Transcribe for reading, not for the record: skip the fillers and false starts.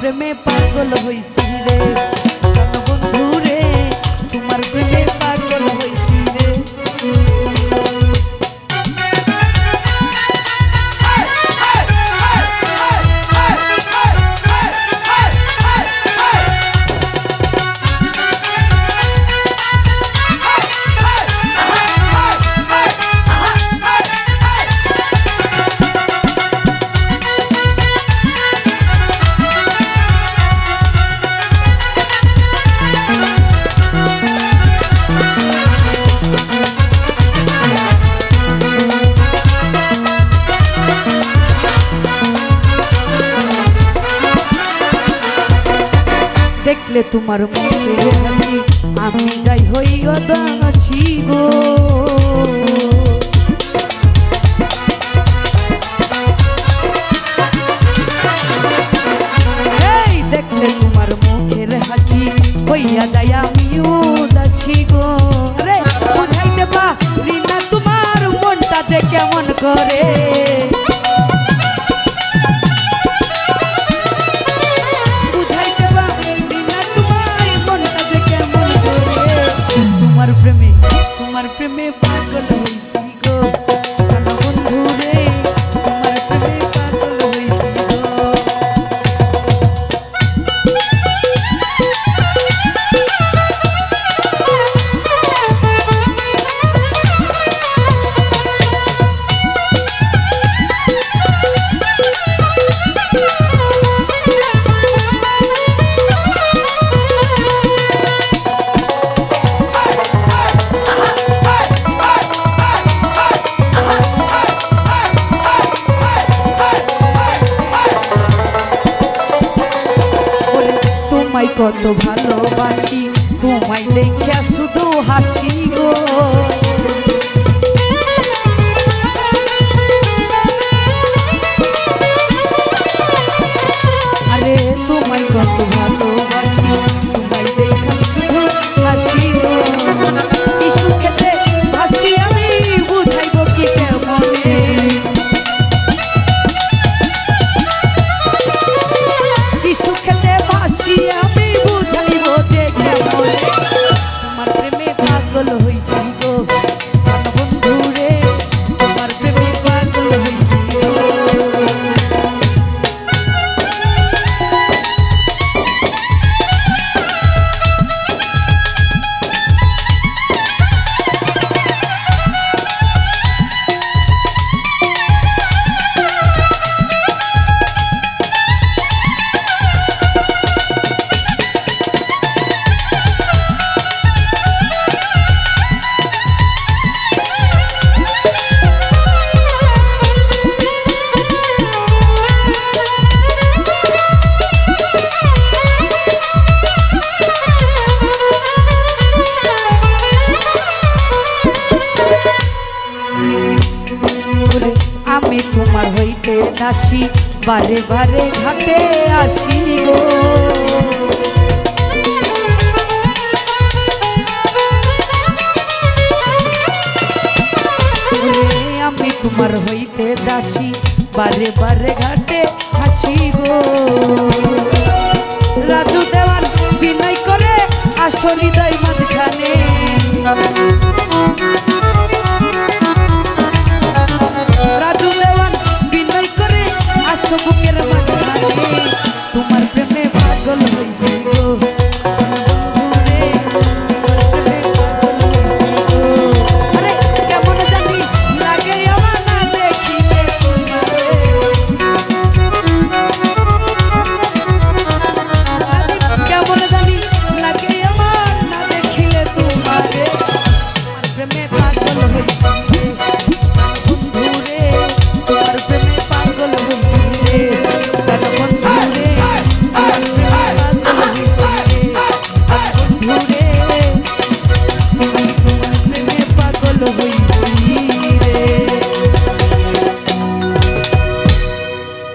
প্রেমে পাগল হইছি রে বন্ধু রে, তোমার প্রেমে পাগল হইছি রে। দেখলে তোমার মুখের হাসি আমি যাই হই অদাসী গো। এই দেখলে তোমার মুখের হাসি হইয়া যাই আমি উদাসী গো। আরে বুঝাইতে পারি না তোমার মনটা যে কেমন করে, তোমার প্রেমে পাগল হইছি গো বন্ধু রে, তোমার প্রেমে পাগল হইছি গো। তোমায় কত ভালোবাসি, তোমায় লেখা শুধু হাসি গো। আরে তোমায় কত ভালোবাসি, তোমায় লেখা শুধু হাসি গো। কি সুখেতে হাসি আমি বুঝাইব কি কেমনে, কি সুখেতে হাসি আমি বুঝাইব যে কেমনে। তোমার প্রেমে পাগল হইছি গো বন্ধু রে, তোমার প্রেমে পাগল হইছি গো। আমি তোমার হইতে দাসী, বারে বারে ঘাটে আসি গো। আমি তোমার হইতে দাসী, বারে বারে ঘাটে আসি গো। রাজু দেওয়ান বিনয় করে আসো হৃদয়